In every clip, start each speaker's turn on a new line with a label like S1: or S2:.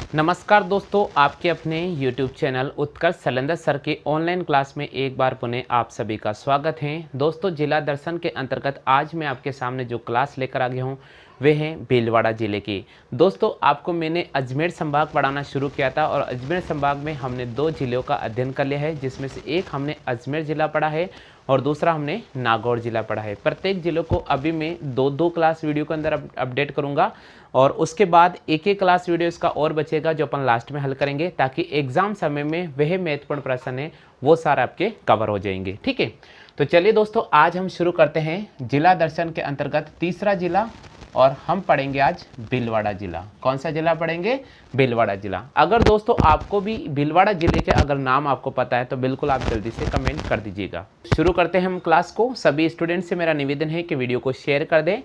S1: नमस्कार दोस्तों, आपके अपने YouTube चैनल उत्कर्ष सैलेंदर सर के ऑनलाइन क्लास में एक बार पुनः आप सभी का स्वागत है। दोस्तों, जिला दर्शन के अंतर्गत आज मैं आपके सामने जो क्लास लेकर आ गया हूँ वे हैं भीलवाड़ा ज़िले की। दोस्तों, आपको मैंने अजमेर संभाग पढ़ाना शुरू किया था और अजमेर संभाग में हमने 2 जिलों का अध्ययन कर लिया है, जिसमें से एक हमने अजमेर ज़िला पढ़ा है और दूसरा हमने नागौर ज़िला पढ़ा है। प्रत्येक ज़िलों को अभी मैं 2-2 क्लास वीडियो के अंदर अपडेट करूँगा और उसके बाद एक क्लास वीडियो इसका और बचेगा जो अपन लास्ट में हल करेंगे, ताकि एग्जाम समय में वह महत्वपूर्ण प्रश्न है वो सारे आपके कवर हो जाएंगे। ठीक है, तो चलिए दोस्तों, आज हम शुरू करते हैं जिला दर्शन के अंतर्गत तीसरा जिला और हम पढ़ेंगे आज भीलवाड़ा जिला। कौन सा जिला पढ़ेंगे? भीलवाड़ा जिला। अगर दोस्तों आपको भी भीलवाड़ा जिले के अगर नाम आपको पता है तो बिल्कुल आप जल्दी से कमेंट कर दीजिएगा। शुरू करते हैं हम क्लास को। सभी स्टूडेंट से मेरा निवेदन है कि वीडियो को शेयर कर दें,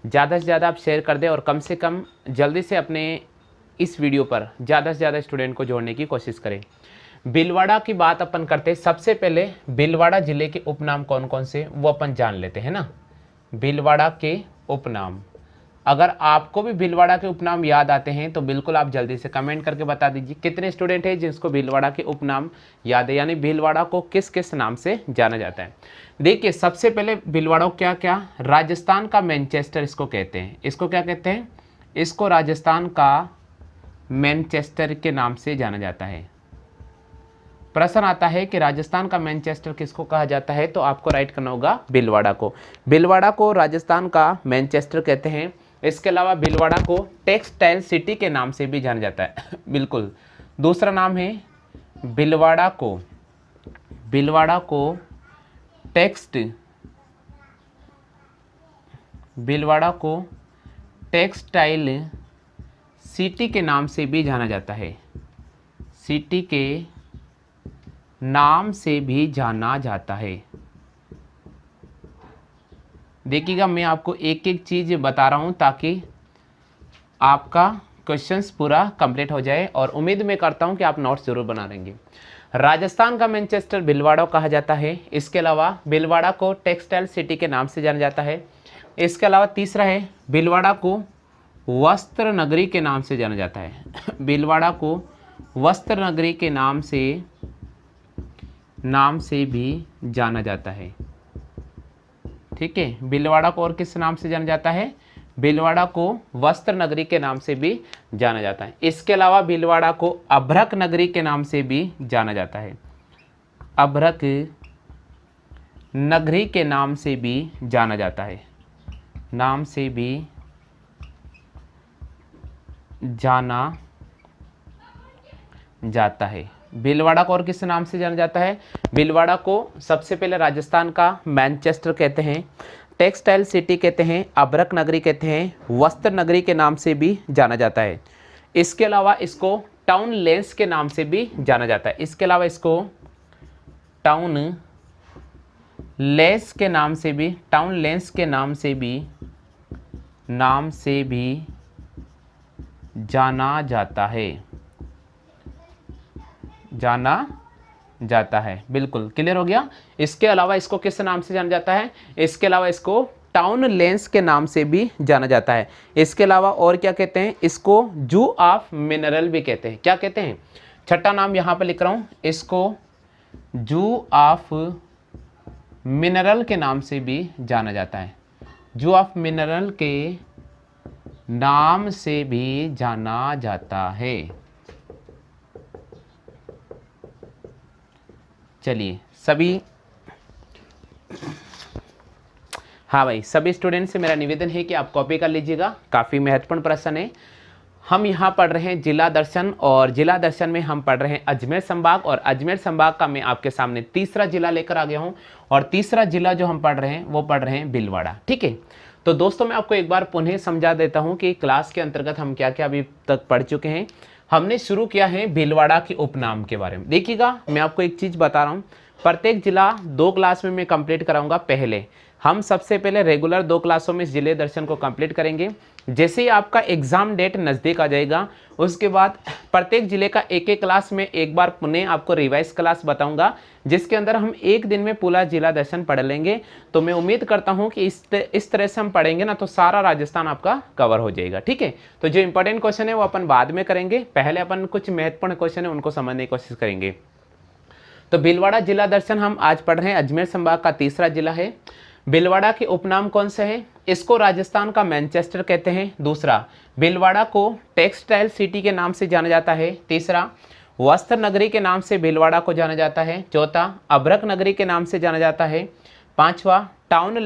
S1: ज़्यादा से ज़्यादा आप शेयर कर दें और कम से कम जल्दी से अपने इस वीडियो पर ज़्यादा से ज़्यादा स्टूडेंट को जोड़ने की कोशिश करें। भीलवाड़ा की बात अपन करते हैं। सबसे पहले भीलवाड़ा जिले के उपनाम कौन कौन से वो अपन जान लेते हैं ना। भीलवाड़ा के उपनाम, अगर आपको भी भीलवाड़ा के उपनाम याद आते हैं तो बिल्कुल आप जल्दी से कमेंट करके बता दीजिए कितने स्टूडेंट हैं जिसको भीलवाड़ा के उपनाम याद है, यानी भीलवाड़ा को किस किस नाम से जाना जाता है। देखिए, सबसे पहले भीलवाड़ा को क्या क्या, राजस्थान का मैनचेस्टर इसको कहते हैं। इसको क्या कहते हैं? इसको राजस्थान का मैनचेस्टर के नाम से जाना जाता है। प्रश्न आता है कि राजस्थान का मैनचेस्टर किसको कहा जाता है, तो आपको राइट करना होगा भीलवाड़ा को। भीलवाड़ा को राजस्थान का मैनचेस्टर कहते हैं। इसके अलावा भीलवाड़ा को टेक्सटाइल सिटी के नाम से भी जाना जाता है। बिल्कुल, दूसरा नाम है भीलवाड़ा को टेक्सटाइल सिटी के नाम से भी जाना जाता है। सिटी के नाम से भी जाना जाता है। देखिएगा, मैं आपको एक एक चीज़ बता रहा हूँ ताकि आपका क्वेश्चंस पूरा कंप्लीट हो जाए और उम्मीद मैं करता हूँ कि आप नोट्स जरूर बना लेंगे। राजस्थान का मैनचेस्टर भीलवाड़ा कहा जाता है। इसके अलावा भीलवाड़ा को टेक्सटाइल सिटी के नाम से जाना जाता है। इसके अलावा तीसरा है भीलवाड़ा को वस्त्र नगरी के नाम से जाना जाता है। भीलवाड़ा को वस्त्र नगरी के नाम से भी जाना जाता है। ठीक है, भीलवाड़ा को और किस नाम से जाना जाता है? भीलवाड़ा को वस्त्र नगरी के नाम से भी जाना जाता है। इसके अलावा भीलवाड़ा को अभ्रक नगरी के नाम से भी जाना जाता है। अभ्रक नगरी के नाम से भी जाना जाता है। नाम से भी जाना जाता है। भीलवाड़ा को और किस नाम से जाना जाता है? भीलवाड़ा को सबसे पहले राजस्थान का मैनचेस्टर कहते हैं, टेक्सटाइल सिटी कहते हैं, अभ्रक नगरी कहते हैं, वस्त्र नगरी के नाम से भी जाना जाता है। इसके अलावा इसको टाउन लेंस के नाम से भी जाना जाता है। इसके अलावा इसको टाउन लेंस के नाम से भी जाना जाता है। बिल्कुल क्लियर हो गया। इसके अलावा इसको किस नाम से जाना जाता है? इसके अलावा इसको टाउन लेंस के नाम से भी जाना जाता है। इसके अलावा और क्या कहते हैं? इसको जू ऑफ मिनरल भी कहते हैं। क्या कहते हैं? छठा नाम यहां पर लिख रहा हूं, इसको जू ऑफ मिनरल के नाम से भी जाना जाता है। जू ऑफ मिनरल के नाम से भी जाना जाता है। चलिए सभी, हाँ भाई, सभी स्टूडेंट से मेरा निवेदन है कि आप कॉपी कर लीजिएगा, काफ़ी महत्वपूर्ण प्रश्न है। हम यहाँ पढ़ रहे हैं जिला दर्शन और जिला दर्शन में हम पढ़ रहे हैं अजमेर संभाग और अजमेर संभाग का मैं आपके सामने तीसरा जिला लेकर आ गया हूँ और तीसरा जिला जो हम पढ़ रहे हैं वो पढ़ रहे हैं भीलवाड़ा। ठीक है, तो दोस्तों मैं आपको एक बार पुनः समझा देता हूँ कि क्लास के अंतर्गत हम क्या क्या अभी तक पढ़ चुके हैं। हमने शुरू किया है भीलवाड़ा के उपनाम के बारे में। देखिएगा, मैं आपको एक चीज़ बता रहा हूँ, प्रत्येक जिला 2 क्लास में मैं कंप्लीट कराऊंगा। पहले हम सबसे पहले रेगुलर 2 क्लासों में जिले दर्शन को कंप्लीट करेंगे। जैसे ही आपका एग्जाम डेट नज़दीक आ जाएगा, उसके बाद प्रत्येक जिले का एक एक क्लास में एक बार पुनः आपको रिवाइज क्लास बताऊंगा, जिसके अंदर हम एक दिन में पूरा जिला दर्शन पढ़ लेंगे। तो मैं उम्मीद करता हूं कि इस तरह से हम पढ़ेंगे ना तो सारा राजस्थान आपका कवर हो जाएगा। ठीक है, तो जो इंपॉर्टेंट क्वेश्चन है वो अपन बाद में करेंगे, पहले अपन कुछ महत्वपूर्ण क्वेश्चन है उनको समझने की कोशिश करेंगे। तो भीलवाड़ा जिला दर्शन हम आज पढ़ रहे हैं, अजमेर संभाग का तीसरा जिला है। भीलवाड़ा के उपनाम कौन से है? इसको राजस्थान का मैनचेस्टर कहते हैं। दूसरा, भीलवाड़ा को टेक्सटाइल सिटी के नाम से जाना जाता है। तीसरा, वस्त्र नगरी के नाम से भीलवाड़ा को जाना जाता है। चौथा, अभ्रक नगरी के नाम से जाना जाता है। पांचवा, टाउन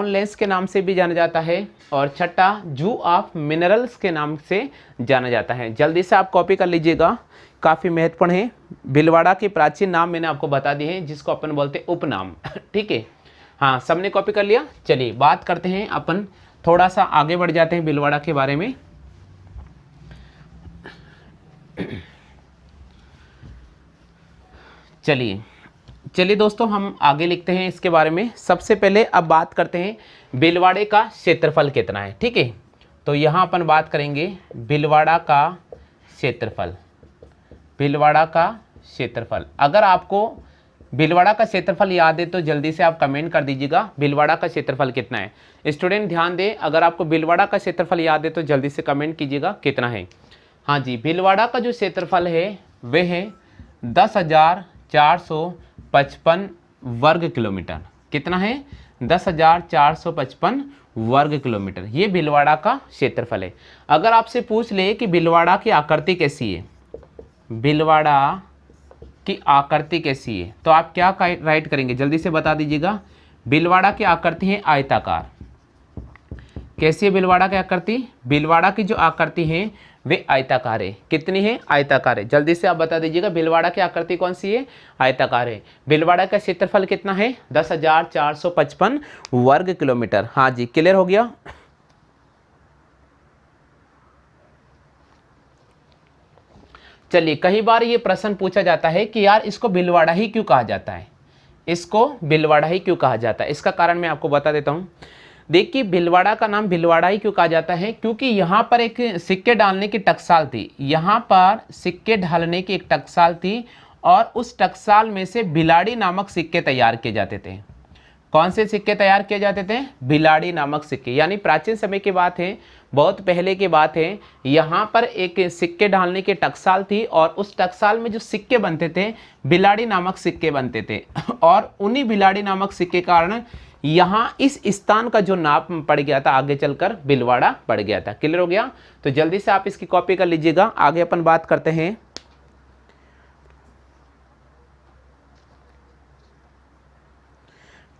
S1: लेंस के नाम से भी जाना जाता है। और छठा, जू ऑफ मिनरल्स के नाम से जाना जाता है। जल्दी से आप कॉपी कर लीजिएगा, काफ़ी महत्वपूर्ण है। भीलवाड़ा के प्राचीन नाम मैंने आपको बता दिए हैं, जिसको अपन बोलते हैं उपनाम। ठीक है, हाँ, सबने कॉपी कर लिया। चलिए बात करते हैं, अपन थोड़ा सा आगे बढ़ जाते हैं भीलवाड़ा के बारे में। चलिए दोस्तों, हम आगे लिखते हैं इसके बारे में। सबसे पहले अब बात करते हैं भीलवाड़े का क्षेत्रफल कितना है। ठीक है, तो यहाँ अपन बात करेंगे भीलवाड़ा का क्षेत्रफल। भीलवाड़ा का क्षेत्रफल, अगर आपको भीलवाड़ा का क्षेत्रफल याद है तो जल्दी से आप कमेंट कर दीजिएगा, भीलवाड़ा का क्षेत्रफल कितना है। स्टूडेंट ध्यान दें, अगर आपको भीलवाड़ा का क्षेत्रफल याद है तो जल्दी से कमेंट कीजिएगा कितना है। हाँ जी, भीलवाड़ा का जो क्षेत्रफल है वह है 10,455 वर्ग किलोमीटर। कितना है? 10,455 वर्ग किलोमीटर, ये भीलवाड़ा का क्षेत्रफल है। अगर आपसे पूछ ले कि भीलवाड़ा की आकृति कैसी है, भीलवाड़ा की आकृति कैसी है, तो आप क्या राइट करेंगे? जल्दी से बता दीजिएगा। भीलवाड़ा की आकृति है आयताकार। कैसी है भीलवाड़ा की आकृति? भीलवाड़ा की जो आकृति है वे आयताकार है। कितनी है? आयताकार है। जल्दी से आप बता दीजिएगा भीलवाड़ा की आकृति कौन सी है? आयताकार है। भीलवाड़ा का क्षेत्रफल कितना है? 10,455 वर्ग किलोमीटर। हाँ जी, क्लियर हो गया। चलिए, कई बार ये प्रश्न पूछा जाता है कि यार इसको भीलवाड़ा ही क्यों कहा जाता है, इसको भीलवाड़ा ही क्यों कहा जाता है। इसका कारण मैं आपको बता देता हूँ। देखिए, भीलवाड़ा का नाम भीलवाड़ा ही क्यों कहा जाता है, क्योंकि यहाँ पर एक सिक्के डालने की टकसाल थी। यहाँ पर सिक्के ढालने की एक टकसाल थी और उस टकसाल में से भिलाड़ी नामक सिक्के तैयार किए जाते थे। कौन से सिक्के तैयार किए जाते थे? भिलाड़ी नामक सिक्के। यानी प्राचीन समय की बात है, बहुत पहले की बात है। यहाँ पर एक सिक्के ढालने की टकसाल थी और उस टकसाल में जो सिक्के बनते थे भिलाड़ी नामक सिक्के बनते थे और उन्हीं भिलाड़ी नामक सिक्के कारण यहाँ इस स्थान का जो नाम पड़ गया था, आगे चलकर भीलवाड़ा पड़ गया था। क्लियर हो गया? तो जल्दी से आप इसकी कॉपी कर लीजिएगा। आगे अपन बात करते हैं।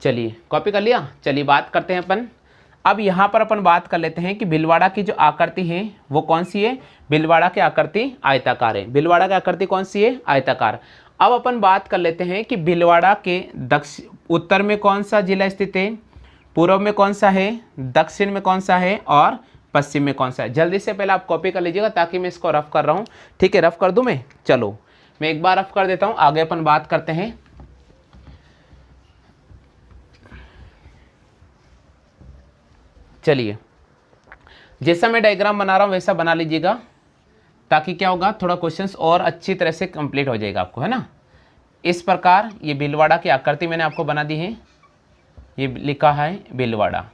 S1: चलिए, कॉपी कर लिया। चलिए बात करते हैं अपन। अब यहाँ पर अपन बात कर लेते हैं कि भीलवाड़ा की जो आकृति है वो कौन सी है? भीलवाड़ा की आकृति आयताकार है। भीलवाड़ा की आकृति कौन सी है? आयताकार। अब अपन बात कर लेते हैं कि भीलवाड़ा के उत्तर में कौन सा जिला स्थित है, पूर्व में कौन सा है, दक्षिण में कौन सा है और पश्चिम में कौन सा है। जल्दी से पहले आप कॉपी कर लीजिएगा ताकि मैं इसको रफ कर रहा हूँ। ठीक है, रफ कर दूँ मैं? चलो मैं एक बार रफ कर देता हूँ, आगे अपन बात करते हैं। चलिए, जैसा मैं डायग्राम बना रहा हूँ वैसा बना लीजिएगा, ताकि क्या होगा, थोड़ा क्वेश्चंस और अच्छी तरह से कंप्लीट हो जाएगा आपको, है ना। इस प्रकार ये भीलवाड़ा की आकृति मैंने आपको बना दी है। ये लिखा है भीलवाड़ा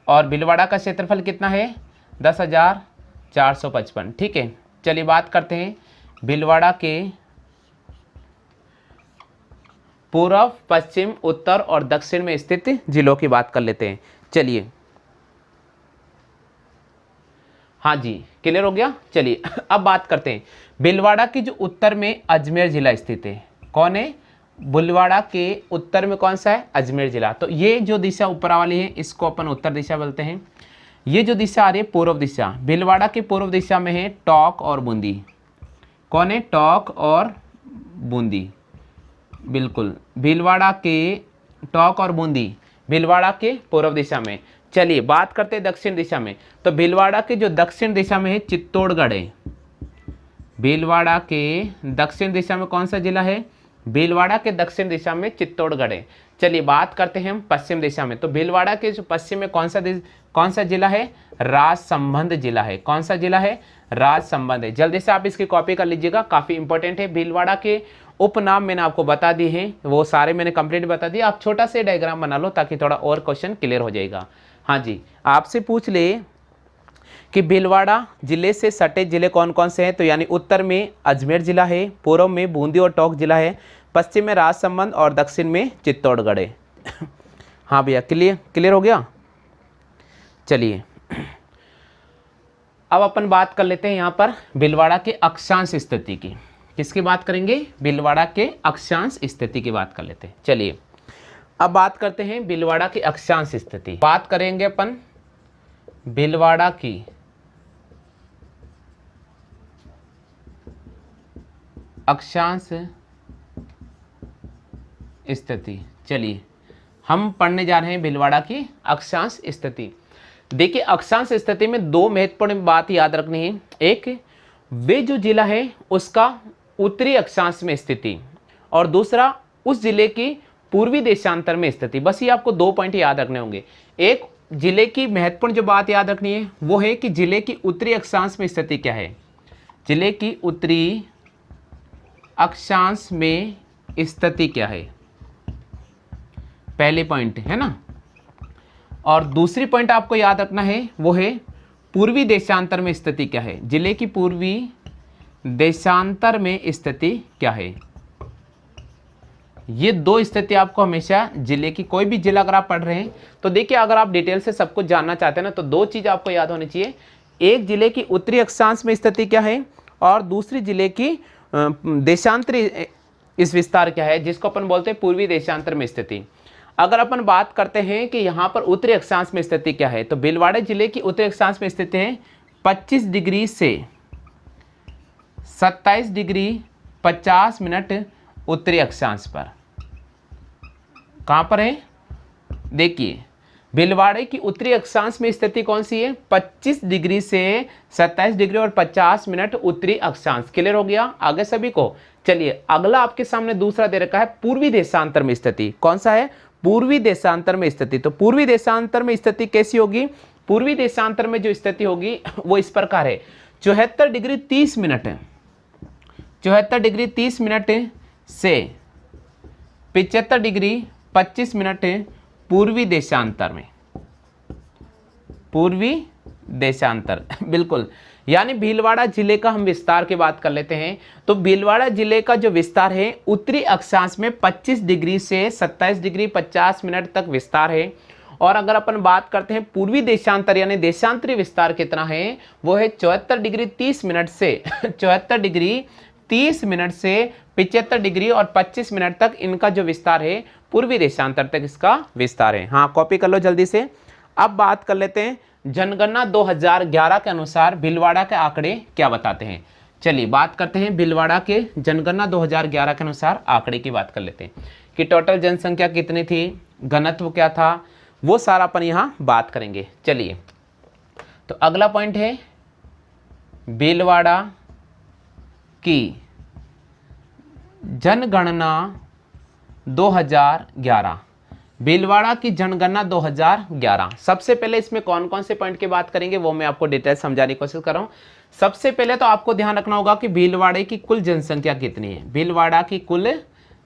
S1: और भीलवाड़ा का क्षेत्रफल कितना है? 10,455। ठीक है, चलिए बात करते हैं भीलवाड़ा के पूर्व, पश्चिम, उत्तर और दक्षिण में स्थित जिलों की बात कर लेते हैं। चलिए, हाँ जी, क्लियर हो गया। चलिए अब बात करते हैं भीलवाड़ा की जो उत्तर में अजमेर जिला स्थित है। कौन है? भीलवाड़ा के उत्तर में कौन सा है? अजमेर जिला। तो ये जो दिशा ऊपर वाली है इसको अपन उत्तर दिशा बोलते हैं। ये जो दिशा आ रही है पूर्व दिशा, भीलवाड़ा की पूर्व दिशा में है टोंक और बूंदी। कौन है? टोंक और बूंदी। बिल्कुल, भीलवाड़ा के टोंक और बूंदी भीलवाड़ा के पूर्व दिशा में। चलिए बात करते हैं दक्षिण दिशा में। तो भीलवाड़ा के जो दक्षिण दिशा में है चित्तौड़गढ़ है। भीलवाड़ा के दक्षिण दिशा में कौन सा जिला है? भीलवाड़ा के दक्षिण दिशा में चित्तौड़गढ़ है। चलिए बात करते हैं हम पश्चिम दिशा में। तो भीलवाड़ा के जो पश्चिम में कौन सा जिला है? राजसमंद जिला है। कौन सा जिला है? राजसमंद है। जल्दी से आप इसकी कॉपी कर लीजिएगा, काफी इंपॉर्टेंट है। भीलवाड़ा के उपनाम मैंने आपको बता दिए हैं, वो सारे मैंने कंप्लीट बता दिए। आप छोटा से डायग्राम बना लो ताकि थोड़ा और क्वेश्चन क्लियर हो जाएगा। हाँ जी, आपसे पूछ ले कि भीलवाड़ा जिले से सटे जिले कौन कौन से हैं, तो यानी उत्तर में अजमेर जिला है, पूर्व में बूंदी और टोंक जिला है, पश्चिम में राजसमंद और दक्षिण में चित्तौड़गढ़ है। हाँ भैया, क्लियर हो गया। चलिए अब अपन बात कर लेते हैं यहाँ पर भीलवाड़ा के अक्षांश स्थिति की। किसकी बात करेंगे? भीलवाड़ा के अक्षांश स्थिति की बात कर लेते हैं। चलिए अब बात करते हैं भीलवाड़ा की अक्षांश स्थिति। बात करेंगे अपन भीलवाड़ा की अक्षांश स्थिति। चलिए हम पढ़ने जा रहे हैं भीलवाड़ा की अक्षांश स्थिति। देखिए अक्षांश स्थिति में दो महत्वपूर्ण बात याद रखनी है। एक, वे जो जिला है उसका उत्तरी अक्षांश में स्थिति, और दूसरा उस जिले की पूर्वी देशांतर में स्थिति। बस ये आपको 2 पॉइंट याद रखने होंगे। एक, जिले की महत्वपूर्ण जो बात याद रखनी है वो है कि जिले की उत्तरी अक्षांश में स्थिति क्या है। जिले की उत्तरी अक्षांश में स्थिति क्या है, पहले पॉइंट है ना। और दूसरी पॉइंट आपको याद रखना है वो है पूर्वी देशांतर में स्थिति क्या है। जिले की पूर्वी देशांतर में स्थिति क्या है। ये 2 स्थिति आपको हमेशा जिले की, कोई भी जिला अगर आप पढ़ रहे हैं तो देखिए, अगर आप डिटेल से सब कुछ जानना चाहते हैं ना तो 2 चीज आपको याद होनी चाहिए। एक, जिले की उत्तरी अक्षांश में स्थिति क्या है, और दूसरी जिले की देशांतरी इस विस्तार क्या है, जिसको अपन बोलते हैं पूर्वी देशांतर में स्थिति। अगर अपन बात करते हैं कि यहाँ पर उत्तरी अक्षांश में स्थिति क्या है, तो भीलवाड़ा जिले की उत्तरी अक्षांश में स्थिति है 25 डिग्री से 27 डिग्री 50 मिनट उत्तरी अक्षांश पर। कहाँ पर है? देखिए भीलवाड़े की उत्तरी अक्षांश में स्थिति कौन सी है? 25 डिग्री से 27 डिग्री और 50 मिनट उत्तरी अक्षांश। क्लियर हो गया आगे सभी को? चलिए अगला आपके सामने दूसरा दे रखा है पूर्वी देशांतर में स्थिति। कौन सा है? पूर्वी देशांतर में स्थिति। तो पूर्वी देशांतर में स्थिति कैसी होगी? पूर्वी देशांतर में जो स्थिति होगी वो इस प्रकार है, 74 डिग्री 30 मिनट 74 डिग्री 30 मिनट से 75 डिग्री 25 मिनट पूर्वी देशांतर में। पूर्वी देशांतर बिल्कुल, यानी भीलवाड़ा जिले का हम विस्तार की बात कर लेते हैं। तो भीलवाड़ा जिले का जो विस्तार है उत्तरी अक्षांश में 25 डिग्री से 27 डिग्री 50 मिनट तक विस्तार है। और अगर अपन बात करते हैं पूर्वी देशांतर यानी देशांतरी विस्तार कितना है, वो है 74 डिग्री 30 मिनट से 74 डिग्री 30 मिनट से 75 डिग्री और 25 मिनट तक इनका जो विस्तार है पूर्वी देशांतर तक इसका विस्तार है। हाँ कॉपी कर लो जल्दी से। अब बात कर लेते हैं जनगणना 2011 के अनुसार भीलवाड़ा के आंकड़े क्या बताते हैं। चलिए बात करते हैं भीलवाड़ा के जनगणना 2011 के अनुसार आंकड़े की बात कर लेते हैं कि टोटल जनसंख्या कितनी थी, घनत्व क्या था, वो सारा अपन यहाँ बात करेंगे। चलिए तो अगला पॉइंट है भीलवाड़ा की जनगणना 2011। भीलवाड़ा की जनगणना 2011। सबसे पहले इसमें कौन कौन से पॉइंट की बात करेंगे वो मैं आपको डिटेल समझाने की कोशिश कर रहा हूं। सबसे पहले तो आपको ध्यान रखना होगा कि भीलवाड़े की कुल जनसंख्या कितनी है। भीलवाड़ा की कुल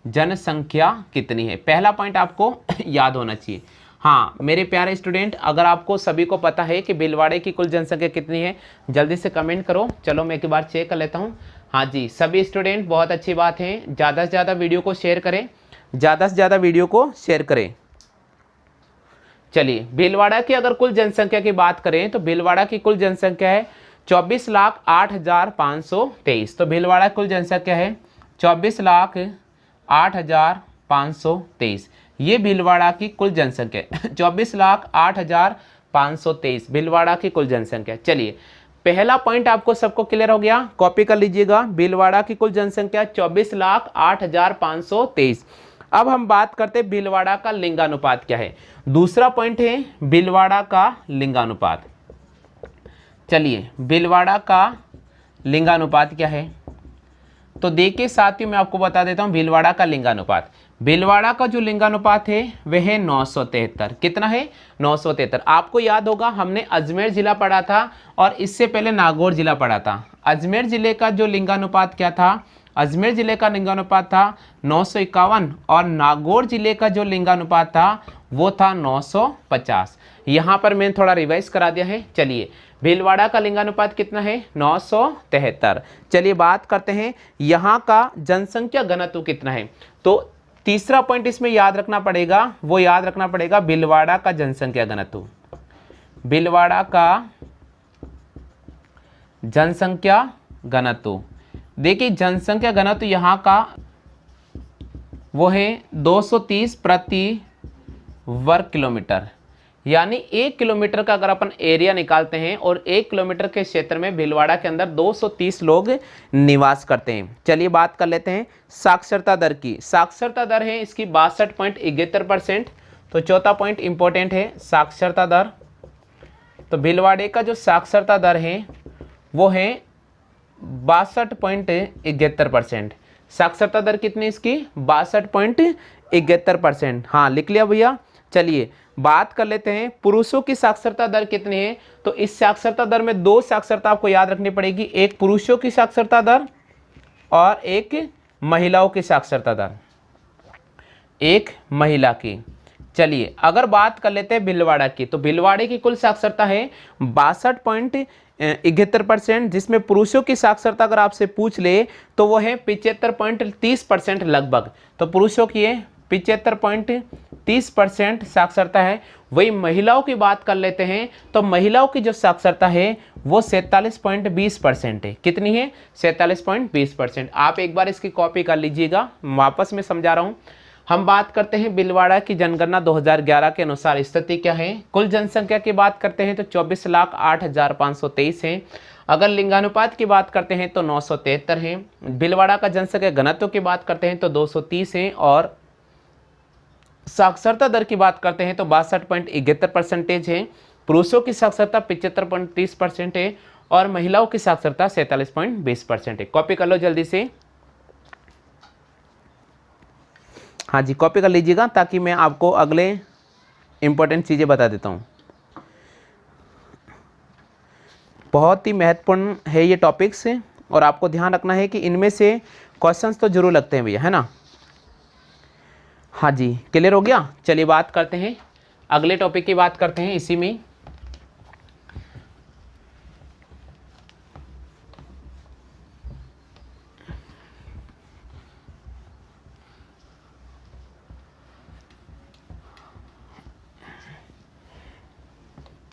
S1: जनसंख्या कितनी है, पहला पॉइंट आपको याद होना चाहिए। हाँ मेरे प्यारे स्टूडेंट, अगर आपको सभी को पता है कि भीलवाड़े की कुल जनसंख्या कितनी है जल्दी से कमेंट करो। चलो मैं एक बार चेक कर लेता हूँ। हाँ जी सभी स्टूडेंट, बहुत अच्छी बात है। ज़्यादा से ज़्यादा वीडियो को शेयर करें, ज़्यादा से ज़्यादा वीडियो को शेयर करें। चलिए भीलवाड़ा की अगर कुल जनसंख्या की बात करें तो भीलवाड़ा की कुल जनसंख्या है 24,08,523। तो भीलवाड़ा कुल जनसंख्या है 24,08,523। ये भीलवाड़ा की कुल जनसंख्या 24,08,523 भीलवाड़ा की कुल जनसंख्या। चलिए पहला पॉइंट आपको सबको क्लियर हो गया, कॉपी कर लीजिएगा। भीलवाड़ा की कुल जनसंख्या 24,08,523। अब हम बात करते हैं भीलवाड़ा का लिंगानुपात क्या है। दूसरा पॉइंट है भीलवाड़ा का लिंगानुपात। चलिए भीलवाड़ा का लिंगानुपात क्या है, तो देखिए साथियों मैं आपको बता देता हूं भीलवाड़ा का लिंगानुपात। भीलवाड़ा का जो लिंगानुपात है वह है 973। कितना है? 973। आपको याद होगा हमने अजमेर जिला पढ़ा था और इससे पहले नागौर जिला पढ़ा था। अजमेर जिले का जो लिंगानुपात क्या था? अजमेर जिले का लिंगानुपात था 951 और नागौर जिले का जो लिंगानुपात था वो था 950। यहाँ पर मैंने थोड़ा रिवाइज करा दिया है। चलिए, भीलवाड़ा का लिंगानुपात कितना है? 973। चलिए बात करते हैं यहाँ का जनसंख्या घनत्व कितना है। तो तीसरा पॉइंट इसमें याद रखना पड़ेगा, वो याद रखना पड़ेगा भीलवाड़ा का जनसंख्या घनत्व। भीलवाड़ा का जनसंख्या घनत्व, देखिए जनसंख्या घनत्व यहाँ का वो है 230 प्रति वर्ग किलोमीटर। यानी 1 किलोमीटर का अगर अपन एरिया निकालते हैं और 1 किलोमीटर के क्षेत्र में भीलवाड़ा के अंदर 230 लोग निवास करते हैं। चलिए बात कर लेते हैं साक्षरता दर की। साक्षरता दर है इसकी 62.71%। तो चौथा पॉइंट इंपॉर्टेंट है, साक्षरता दर। तो भीलवाड़े का जो साक्षरता दर है वो है 62.71%। साक्षरता दर कितनी इसकी? 62.71%। हाँ लिख लिया भैया। चलिए बात कर लेते हैं पुरुषों की साक्षरता दर कितनी है। तो इस साक्षरता दर में दो साक्षरता आपको याद रखनी पड़ेगी, एक पुरुषों की साक्षरता दर और एक महिलाओं की साक्षरता दर, एक महिला की। चलिए अगर बात कर लेते हैं भीलवाड़ा की, तो भीलवाड़े की कुल साक्षरता है 62.71%, जिसमें पुरुषों की साक्षरता अगर आपसे पूछ ले तो वो है 75.30% लगभग। तो पुरुषों की है 75.30% साक्षरता है। वही महिलाओं की बात कर लेते हैं तो महिलाओं की जो साक्षरता है वो 47.20% है। कितनी है? 47.20%। आप एक बार इसकी कॉपी कर लीजिएगा, वापस मैं समझा रहा हूँ। हम बात करते हैं भीलवाड़ा की जनगणना 2011 के अनुसार स्थिति क्या है। कुल जनसंख्या की बात करते हैं तो 24,08,523 है। अगर लिंगानुपात की बात करते हैं तो 973 है। भीलवाड़ा का जनसंख्या घनत्व की बात करते हैं तो 230 है और साक्षरता दर की बात करते हैं तो 62.71% है। पुरुषों की साक्षरता 75.30% है और महिलाओं की साक्षरता 47.20% है। कॉपी कर लो जल्दी से। हाँ जी कॉपी कर लीजिएगा ताकि मैं आपको अगले इंपॉर्टेंट चीज़ें बता देता हूँ। बहुत ही महत्वपूर्ण है ये टॉपिक्स और आपको ध्यान रखना है कि इनमें से क्वेश्चंस तो जरूर लगते हैं भैया, है ना। हाँ जी क्लियर हो गया। चलिए बात करते हैं अगले टॉपिक की बात करते हैं इसी में।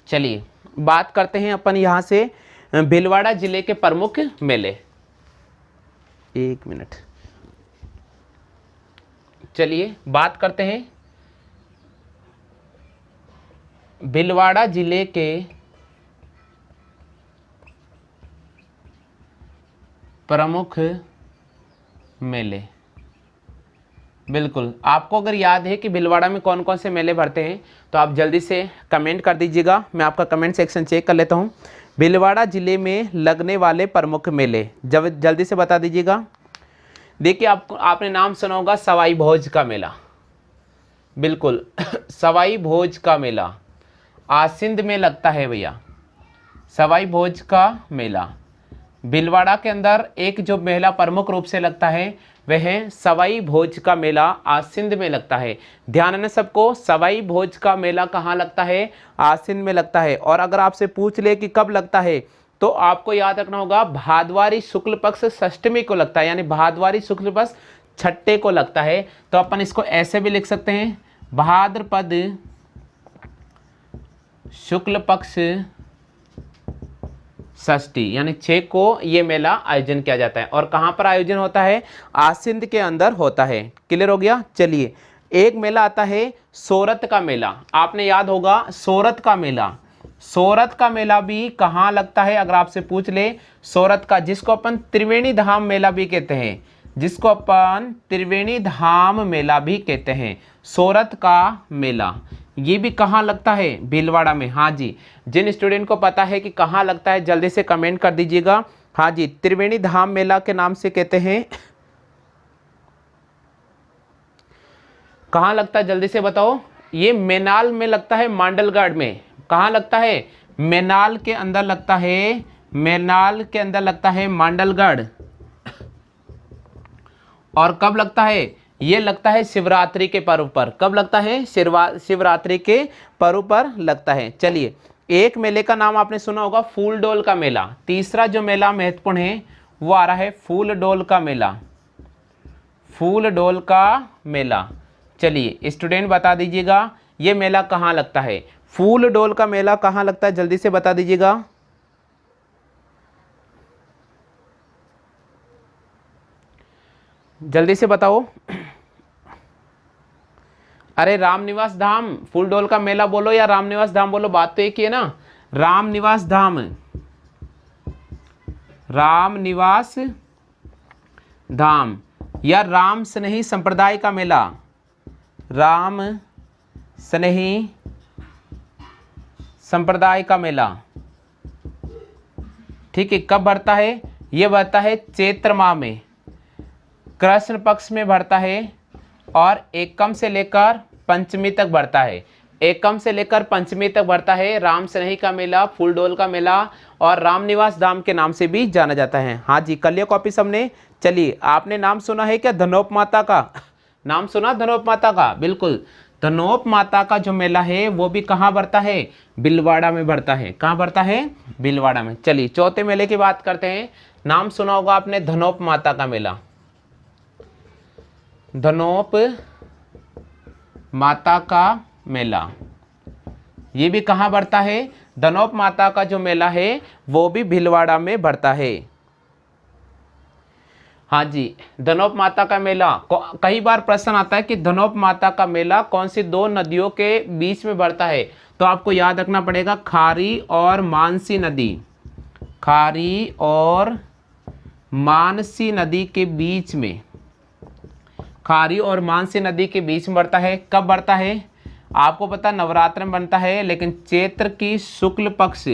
S1: चलिए बात करते हैं अपन यहाँ से भीलवाड़ा जिले के प्रमुख मेले। एक मिनट, चलिए बात करते हैं भीलवाड़ा जिले के प्रमुख मेले। बिल्कुल, आपको अगर याद है कि भीलवाड़ा में कौन कौन से मेले भरते हैं तो आप जल्दी से कमेंट कर दीजिएगा। मैं आपका कमेंट सेक्शन चेक कर लेता हूँ। भीलवाड़ा जिले में लगने वाले प्रमुख मेले जब जल्दी से बता दीजिएगा। देखिए आपने नाम सुना होगा सवाई भोज का मेला। बिल्कुल सवाई भोज का मेला आसिंद में लगता है भैया। सवाई भोज का मेला भीलवाड़ा के अंदर एक जो मेला प्रमुख रूप से लगता है वह है सवाई भोज का मेला आसिंद में लगता है। ध्यान है सबको, सवाई भोज का मेला कहाँ लगता है? आसिंद में लगता है। और अगर आपसे पूछ ले कि कब लगता है तो आपको याद रखना होगा भादवारी शुक्ल पक्ष षष्ठमी को लगता है, यानी भादवारी शुक्ल पक्ष छठे को लगता है। तो अपन इसको ऐसे भी लिख सकते हैं, भाद्रपद शुक्ल पक्ष षष्ठी यानी 6 को ये मेला आयोजन किया जाता है। और कहाँ पर आयोजन होता है? आसिंद के अंदर होता है। क्लियर हो गया। चलिए एक मेला आता है सोरत का मेला। आपने याद होगा सोरत का मेला। सोरत का मेला भी कहाँ लगता है अगर आपसे पूछ ले? सोरत का, जिसको अपन त्रिवेणी धाम मेला भी कहते हैं, जिसको अपन त्रिवेणी धाम मेला भी कहते हैं। सोरत का मेला ये भी कहाँ लगता है? भीलवाड़ा में। हाँ जी, जिन स्टूडेंट को पता है कि कहाँ लगता है जल्दी से कमेंट कर दीजिएगा। हाँ जी, त्रिवेणी धाम मेला के नाम से कहते हैं। कहाँ लगता है जल्दी से बताओ। ये मेनाल में लगता है, मांडलगढ़ में। कहाँ लगता है? मेनाल के अंदर लगता है, मेनाल के अंदर लगता है मांडलगढ़। और कब लगता है? ये लगता है शिवरात्रि के पर्व पर। कब लगता है? शिवरात्रि के पर्व पर लगता है। चलिए, एक मेले का नाम आपने सुना होगा, फूलडोल का मेला। तीसरा जो मेला महत्वपूर्ण है वो आ रहा है फूलडोल का मेला, फूलडोल का मेला। चलिए स्टूडेंट बता दीजिएगा ये मेला कहाँ लगता है, फूलडोल का मेला कहाँ लगता है, जल्दी से बता दीजिएगा। जल्दी से बताओ। अरे रामनिवास धाम, फूलडोल का मेला बोलो या रामनिवास धाम बोलो, बात तो एक ही है ना। रामनिवास धाम, रामनिवास धाम या राम स्नेही संप्रदाय का मेला, राम स्नेही संप्रदाय का मेला। ठीक है, कब बढ़ता है? ये बढ़ता है चैत्र माह में, कृष्ण पक्ष में बढ़ता है और एकम से लेकर पंचमी तक बढ़ता है। एकम से लेकर पंचमी तक बढ़ता है राम स्नेही का मेला, फूलडोल का मेला, और रामनिवास धाम के नाम से भी जाना जाता है। हाँ जी, कर लिया कॉपी सबने। चलिए, आपने नाम सुना है क्या धनोप माता का? नाम सुना धनोप माता का? बिल्कुल, धनोप माता का जो मेला है वो भी कहाँ बढ़ता है? भीलवाड़ा में बढ़ता है। कहाँ बढ़ता है? भीलवाड़ा में। चलिए चौथे मेले की बात करते हैं। नाम सुना होगा आपने धनोप माता का मेला, धनोप माता का मेला। ये भी कहाँ बढ़ता है? धनोप माता का जो मेला है वो भी भीलवाड़ा में बढ़ता है। हाँ जी, धनोप माता का मेला, कई बार प्रश्न आता है कि धनोप माता का मेला कौन सी दो नदियों के बीच में बढ़ता है, तो आपको याद रखना पड़ेगा खारी और मानसी नदी, खारी और मानसी नदी के बीच में, खारी और मानसी नदी के बीच में बढ़ता है। कब बढ़ता है? आपको पता नवरात्र में बनता है, लेकिन चैत्र की शुक्ल पक्ष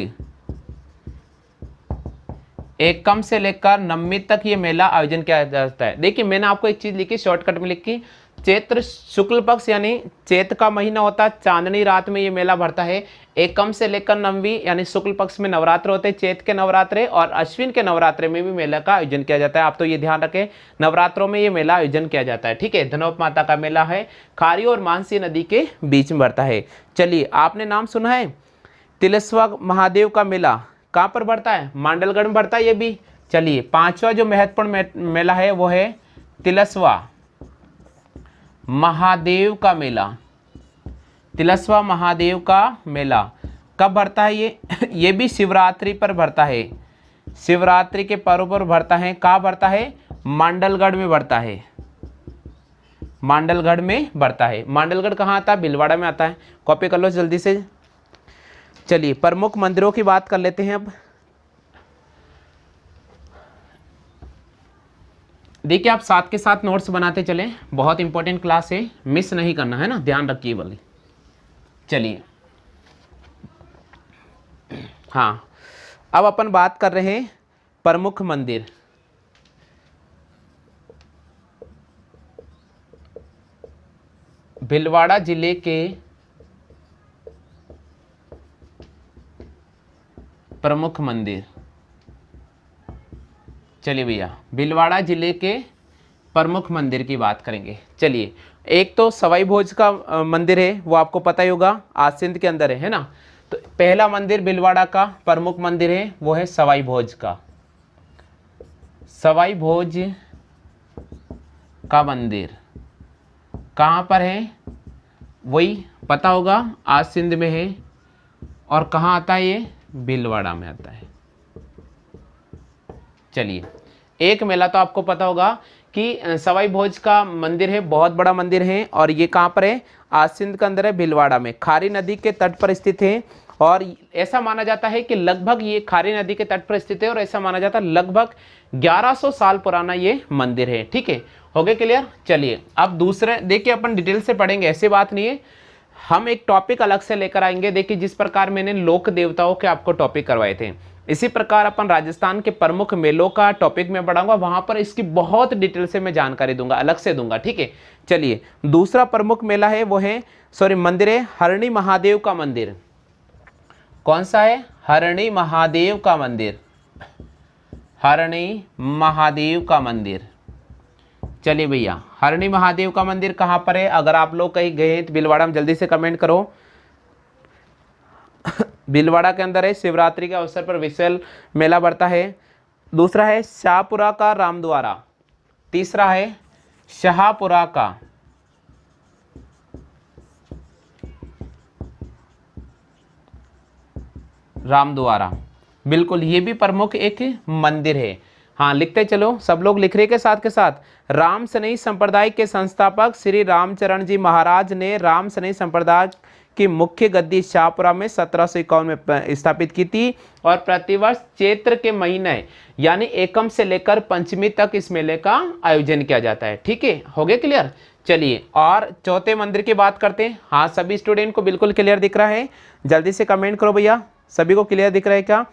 S1: एकम से लेकर नवमी तक ये मेला आयोजन किया जाता है। देखिए मैंने आपको एक चीज लिखी, शॉर्टकट में लिखी, चैत्र शुक्ल पक्ष यानी चैत्र का महीना होता है, चांदनी रात में ये मेला बढ़ता है। एकम से लेकर नवमी यानी शुक्ल पक्ष में नवरात्र होते हैं, चैत्र के नवरात्रे और अश्विन के नवरात्रे में भी मेला का आयोजन किया जाता है। आप तो ये ध्यान रखें, नवरात्रों में ये मेला आयोजन किया जाता है। ठीक है, धनोप माता का मेला है, खारी और मानसी नदी के बीच में बढ़ता है। चलिए, आपने नाम सुना है तिलस्वा महादेव का मेला, कहाँ पर बढ़ता है? मांडलगढ़ में बढ़ता है ये भी। चलिए, पांचवा जो महत्वपूर्ण मेला है वो है तिलस्वा महादेव का मेला, तिलस्वा महादेव का मेला। कब बढ़ता है ये? ये भी शिवरात्रि पर बढ़ता है, शिवरात्रि के पर्व पर बढ़ता है। कहाँ बढ़ता है? मांडलगढ़ में बढ़ता है, मांडलगढ़ में बढ़ता है। मांडलगढ़ कहाँ आता है? भीलवाड़ा में आता है। कॉपी कर लो जल्दी से। चलिए, प्रमुख मंदिरों की बात कर लेते हैं अब। देखिए, आप साथ के साथ नोट्स बनाते चलें, बहुत इंपॉर्टेंट क्लास है, मिस नहीं करना है ना, ध्यान रखिए वाली। चलिए, हाँ, अब अपन बात कर रहे हैं प्रमुख मंदिर। भीलवाड़ा जिले के प्रमुख मंदिर। चलिए भैया, भीलवाड़ा जिले के प्रमुख मंदिर की बात करेंगे। चलिए, एक तो सवाई भोज का मंदिर है, वो आपको पता ही होगा, आज सिंध के अंदर है ना। तो पहला मंदिर भीलवाड़ा का प्रमुख मंदिर है वो है सवाई भोज का, सवाई भोज का मंदिर। कहाँ पर है? वही पता होगा, आज सिंध में है। और कहाँ आता है ये? भीलवाड़ा में आता है। चलिए, एक मेला तो आपको पता होगा कि सवाई भोज का मंदिर है, बहुत बड़ा मंदिर है, और ये कहाँ पर है? आज सिंध के अंदर है, भीलवाड़ा में, खारी नदी के तट पर स्थित है। और ऐसा माना जाता है कि लगभग ये खारी नदी के तट पर स्थित है, और ऐसा माना जाता है लगभग 1100 साल पुराना ये मंदिर है। ठीक है, हो गए क्लियर? चलिए, अब दूसरे देखिए, अपन डिटेल से पढ़ेंगे, ऐसी बात नहीं है, हम एक टॉपिक अलग से लेकर आएंगे। देखिए जिस प्रकार मैंने लोक देवताओं के आपको टॉपिक करवाए थे, इसी प्रकार अपन राजस्थान के प्रमुख मेलों का टॉपिक में पढ़ाऊंगा, वहां पर इसकी बहुत डिटेल से मैं जानकारी दूंगा, अलग से दूंगा, ठीक है। चलिए दूसरा प्रमुख मेला है वो है, सॉरी मंदिर है, हरणी महादेव का मंदिर। कौन सा है? हरणी महादेव का मंदिर, हरणी महादेव का मंदिर। चलिए भैया, हरणी महादेव का मंदिर कहाँ पर है? अगर आप लोग कहीं गए हैं तो भीलवाड़ा में जल्दी से कमेंट करो। भीलवाड़ा के अंदर है, शिवरात्रि के अवसर पर विशाल मेला बढ़ता है। दूसरा है शाहपुरा का रामद्वारा, तीसरा है शाहपुरा का रामद्वारा। बिल्कुल, ये भी प्रमुख एक मंदिर है। हाँ लिखते चलो, सब लोग लिख रहे के साथ राम सनई संप्रदाय के संस्थापक श्री रामचरण जी महाराज ने राम सनई संप्रदाय की मुख्य गद्दी शाहपुरा में 1751 में स्थापित की थी और प्रतिवर्ष चैत्र के महीने यानी एकम से लेकर पंचमी तक इस मेले का आयोजन किया जाता है। ठीक है, हो गया क्लियर? चलिए और चौथे मंदिर की बात करते हैं। हाँ सभी स्टूडेंट को बिल्कुल क्लियर दिख रहा है? जल्दी से कमेंट करो भैया, सभी को क्लियर दिख रहा है क्या?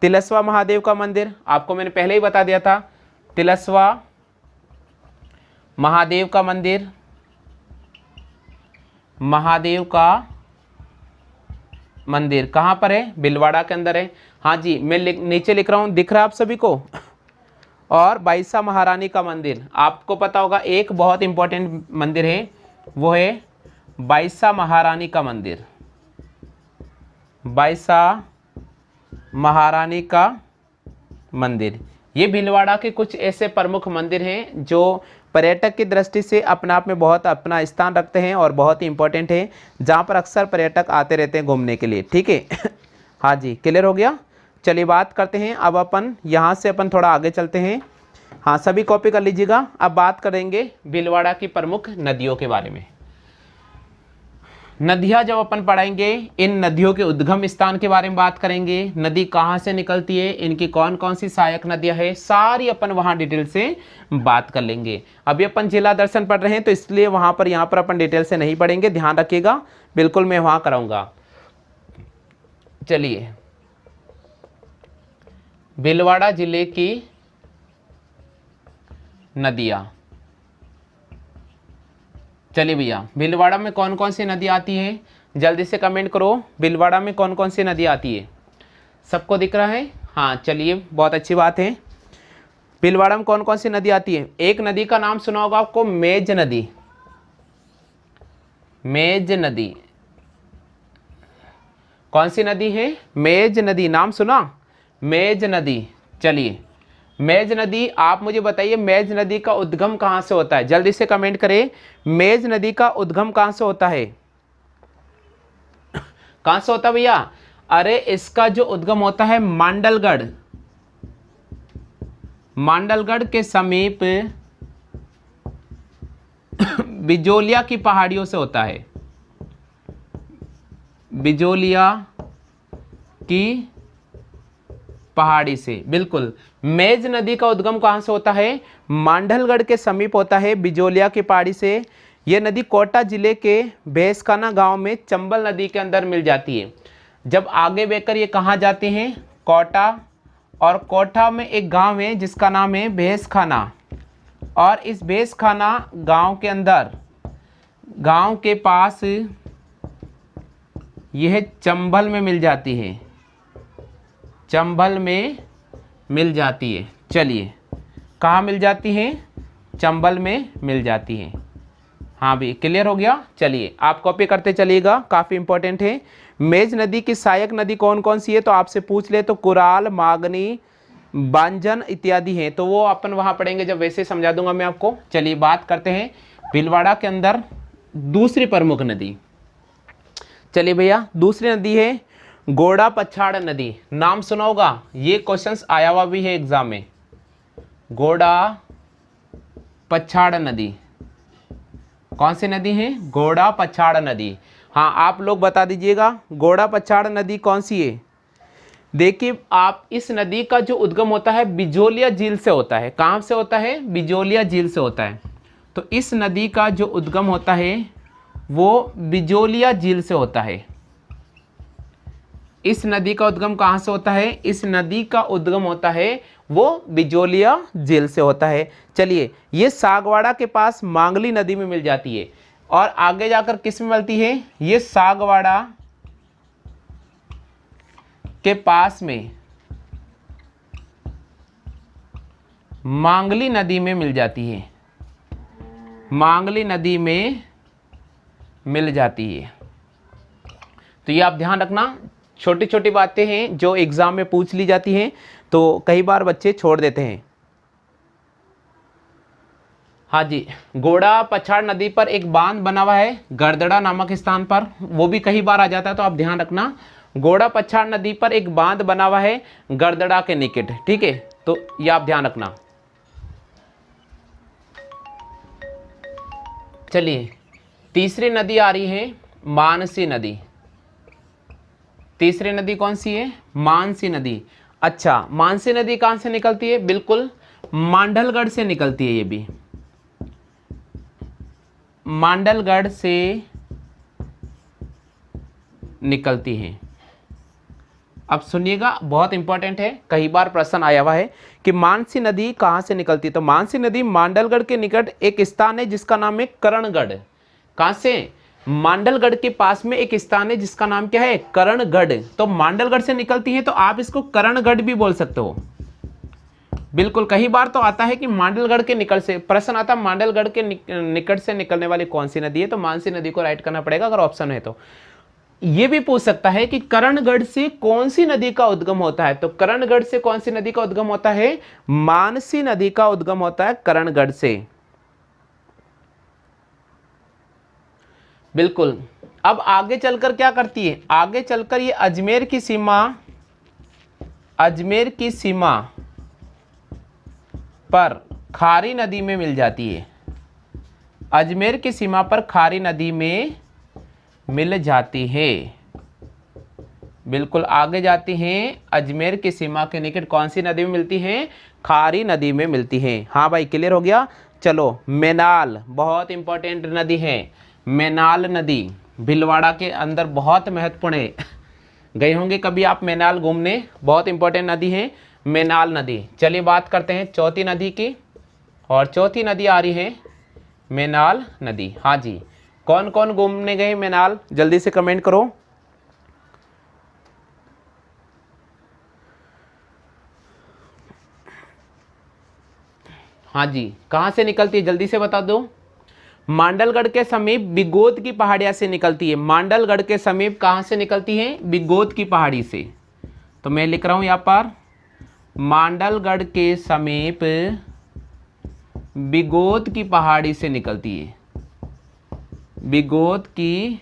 S1: तिलस्वा महादेव का मंदिर, आपको मैंने पहले ही बता दिया था। तिलस्वा महादेव का मंदिर, महादेव का मंदिर कहाँ पर है? भीलवाड़ा के अंदर है। हाँ जी, मैं नीचे लिख रहा हूँ, दिख रहा है आप सभी को? और बाईसा महारानी का मंदिर, आपको पता होगा एक बहुत इंपॉर्टेंट मंदिर है, वो है बाईसा महारानी का मंदिर। बाईसा महारानी का मंदिर, ये भीलवाड़ा के कुछ ऐसे प्रमुख मंदिर हैं जो पर्यटक की दृष्टि से अपने आप में बहुत अपना स्थान रखते हैं और बहुत ही इंपॉर्टेंट है, जहाँ पर अक्सर पर्यटक आते रहते हैं घूमने के लिए। ठीक है हाँ जी, क्लियर हो गया? चलिए बात करते हैं अब अपन यहाँ से अपन थोड़ा आगे चलते हैं। हाँ सभी कॉपी कर लीजिएगा। अब बात करेंगे भीलवाड़ा की प्रमुख नदियों के बारे में। नदियाँ जब अपन पढ़ाएंगे, इन नदियों के उद्गम स्थान के बारे में बात करेंगे, नदी कहाँ से निकलती है, इनकी कौन कौन सी सहायक नदियाँ है, सारी अपन वहाँ डिटेल से बात कर लेंगे। अभी अपन जिला दर्शन पढ़ रहे हैं तो इसलिए वहाँ पर यहाँ पर अपन डिटेल से नहीं पढ़ेंगे, ध्यान रखिएगा, बिल्कुल मैं वहाँ कराऊंगा। चलिए भीलवाड़ा जिले की नदियाँ, चलिए भैया भीलवाड़ा में कौन कौन सी नदी आती है? जल्दी से कमेंट करो, भीलवाड़ा में कौन कौन सी नदी आती है? सबको दिख रहा है? हाँ चलिए बहुत अच्छी बात है। भीलवाड़ा में कौन कौन सी नदी आती है? एक नदी का नाम सुना होगा आपको, मेज नदी। मेज नदी कौन सी नदी है? मेज नदी, नाम सुना? मेज नदी। चलिए मेज नदी, आप मुझे बताइए मेज नदी का उद्गम कहाँ से होता है? जल्दी से कमेंट करें, मेज नदी का उद्गम कहाँ से होता है? कहाँ से होता है भैया? अरे इसका जो उद्गम होता है मांडलगढ़, मांडलगढ़ के समीप बिजोलिया की पहाड़ियों से होता है। बिजोलिया की पहाड़ी से, बिल्कुल। मेज नदी का उद्गम कहाँ से होता है? मांडलगढ़ के समीप होता है, बिजोलिया की पहाड़ी से। यह नदी कोटा जिले के भैंसखाना गांव में चंबल नदी के अंदर मिल जाती है। जब आगे बहकर ये कहाँ जाते हैं? कोटा, और कोटा में एक गांव है जिसका नाम है भैंसखाना, और इस भैंसखाना गांव के अंदर, गांव के पास यह चंबल में मिल जाती है, चंबल में मिल जाती है। चलिए कहाँ मिल जाती है? चंबल में मिल जाती है। हाँ भी क्लियर हो गया? चलिए आप कॉपी करते चलिएगा, काफ़ी इंपॉर्टेंट है। मेज नदी की सहायक नदी कौन कौन सी है तो आपसे पूछ ले तो कुराल, मागनी, बांजन इत्यादि हैं, तो वो अपन वहाँ पढ़ेंगे जब वैसे समझा दूंगा मैं आपको। चलिए बात करते हैं भीलवाड़ा के अंदर दूसरी प्रमुख नदी। चलिए भैया दूसरी नदी है गोड़ा पछाड़ नदी, नाम सुना होगा, ये क्वेश्चंस आया हुआ भी है एग्जाम में। गोड़ा पछाड़ नदी कौन सी नदी है? गोड़ा पछाड़ नदी। हाँ आप लोग बता दीजिएगा गोड़ा पछाड़ नदी कौन सी है? देखिए आप, इस नदी का जो उद्गम होता है बिजोलिया झील से होता है। कहाँ से होता है? बिजोलिया झील से होता है। तो इस नदी का जो उद्गम होता है वो बिजोलिया झील से होता है। इस नदी का उद्गम कहाँ से होता है? इस नदी का उद्गम होता है वो बिजोलिया झील से होता है। चलिए, ये सागवाड़ा के पास मांगली नदी में मिल जाती है और आगे जाकर किस में मिलती है? ये सागवाड़ा के पास में मांगली नदी में मिल जाती है, मांगली नदी में मिल जाती है। तो ये आप ध्यान रखना, छोटी छोटी बातें हैं जो एग्जाम में पूछ ली जाती हैं, तो कई बार बच्चे छोड़ देते हैं। हाँ जी, गोड़ा पछाड़ नदी पर एक बांध बना हुआ है गरदड़ा नामक स्थान पर, वो भी कई बार आ जाता है, तो आप ध्यान रखना। गोड़ा पछाड़ नदी पर एक बांध बना हुआ है गरदड़ा के निकट, ठीक है, तो ये आप ध्यान रखना। चलिए, तीसरी नदी आ रही है मानसी नदी। तीसरी नदी कौन सी है? मानसी नदी। अच्छा, मानसी नदी कहाँ से निकलती है? बिल्कुल मांडलगढ़ से निकलती है। ये भी मांडलगढ़ से निकलती है। अब सुनिएगा, बहुत इंपॉर्टेंट है, कई बार प्रश्न आया हुआ है कि मानसी नदी कहाँ से निकलती है। तो मानसी नदी मांडलगढ़ के निकट एक स्थान है जिसका नाम है करणगढ़। कहाँ से? मांडलगढ़ के पास में एक स्थान है जिसका नाम क्या है? करणगढ़। तो मांडलगढ़ से निकलती है तो आप इसको करणगढ़ भी बोल सकते हो। बिल्कुल, कई बार तो आता है कि मांडलगढ़ के निकट से, प्रश्न आता है मांडलगढ़ के निकट से निकलने वाली कौन सी नदी है, तो मानसी नदी को राइट करना पड़ेगा अगर ऑप्शन है तो। ये भी पूछ सकता है कि करणगढ़ से कौन सी नदी का उद्गम होता है, तो करणगढ़ से कौन सी नदी का उद्गम होता है? मानसी नदी का उद्गम होता है करणगढ़ से। बिल्कुल। अब आगे चलकर क्या करती है? आगे चलकर ये अजमेर की सीमा पर खारी नदी में मिल जाती है। अजमेर की सीमा पर खारी नदी में मिल जाती है। बिल्कुल, आगे जाती हैं, अजमेर की सीमा के निकट कौन सी नदी में मिलती है? खारी नदी में मिलती है। हाँ भाई, क्लियर हो गया। चलो, मेनाल बहुत इंपॉर्टेंट नदी है। मेनाल नदी भीलवाड़ा के अंदर बहुत महत्वपूर्ण है। गए होंगे कभी आप मेनाल घूमने, बहुत इंपॉर्टेंट नदी है मेनाल नदी। चलिए बात करते हैं चौथी नदी की, और चौथी नदी आ रही है मेनाल नदी। हाँ जी, कौन कौन घूमने गए मेनाल? जल्दी से कमेंट करो। हाँ जी, कहाँ से निकलती है जल्दी से बता दो। मांडलगढ़ के समीप बिगोद की पहाड़िया से निकलती है। मांडलगढ़ के समीप कहाँ से निकलती है? बिगोद की पहाड़ी से। तो मैं लिख रहा हूँ यहाँ पर, मांडलगढ़ के समीप बिगोद की पहाड़ी से निकलती है। बिगोद की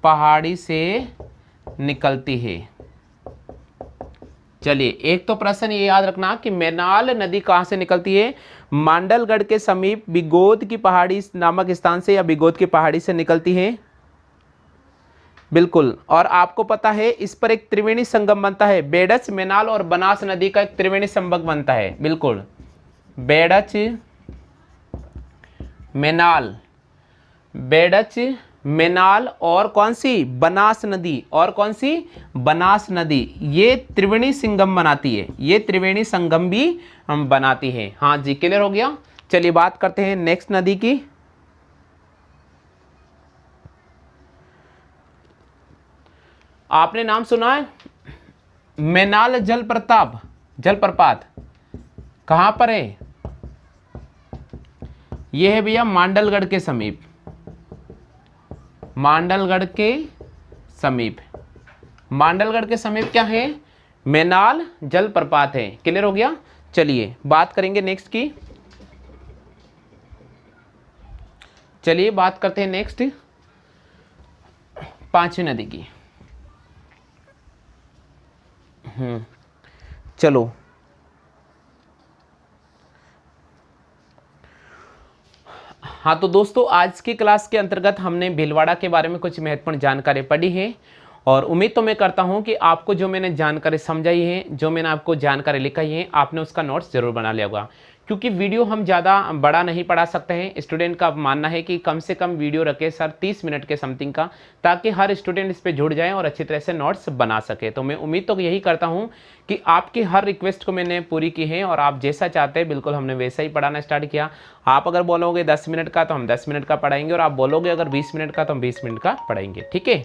S1: पहाड़ी से निकलती है। चलिए, एक तो प्रश्न ये याद रखना कि मेनाल नदी कहाँ से निकलती है? मांडलगढ़ के समीप बिगोद की पहाड़ी नामक स्थान से या बिगोद की पहाड़ी से निकलती है। बिल्कुल, और आपको पता है इस पर एक त्रिवेणी संगम बनता है। बेडच, मेनाल और बनास नदी का एक त्रिवेणी संगम बनता है। बिल्कुल, बेडच मेनाल, बेडच मेनाल और कौन सी? बनास नदी। और कौन सी? बनास नदी। ये त्रिवेणी संगम बनाती है, ये त्रिवेणी संगम भी हम बनाती है। हाँ जी, क्लियर हो गया। चलिए बात करते हैं नेक्स्ट नदी की। आपने नाम सुना है मेनाल जलप्रपात कहां पर है? यह है भैया मांडलगढ़ के समीप। मांडलगढ़ के समीप, मांडलगढ़ के समीप क्या है? मेनाल जलप्रपात है। क्लियर हो गया। चलिए बात करेंगे नेक्स्ट की। चलिए बात करते हैं नेक्स्ट पांचवी नदी की। चलो, हाँ तो दोस्तों, आज की क्लास के अंतर्गत हमने भीलवाड़ा के बारे में कुछ महत्वपूर्ण जानकारी पढ़ी है, और उम्मीद तो मैं करता हूं कि आपको जो मैंने जानकारी समझाई है, जो मैंने आपको जानकारी लिखाई है, आपने उसका नोट्स जरूर बना लिया होगा। क्योंकि वीडियो हम ज़्यादा बड़ा नहीं पढ़ा सकते हैं। स्टूडेंट का मानना है कि कम से कम वीडियो रखे सर 30 मिनट के समथिंग का, ताकि हर स्टूडेंट इस पे जुड़ जाए और अच्छी तरह से नोट्स बना सके। तो मैं उम्मीद तो यही करता हूँ कि आपकी हर रिक्वेस्ट को मैंने पूरी की है और आप जैसा चाहते हैं बिल्कुल हमने वैसा ही पढ़ाना स्टार्ट किया। आप अगर बोलोगे 10 मिनट का तो हम 10 मिनट का पढ़ाएंगे, और आप बोलोगे अगर 20 मिनट का तो हम 20 मिनट का पढ़ाएंगे। ठीक है।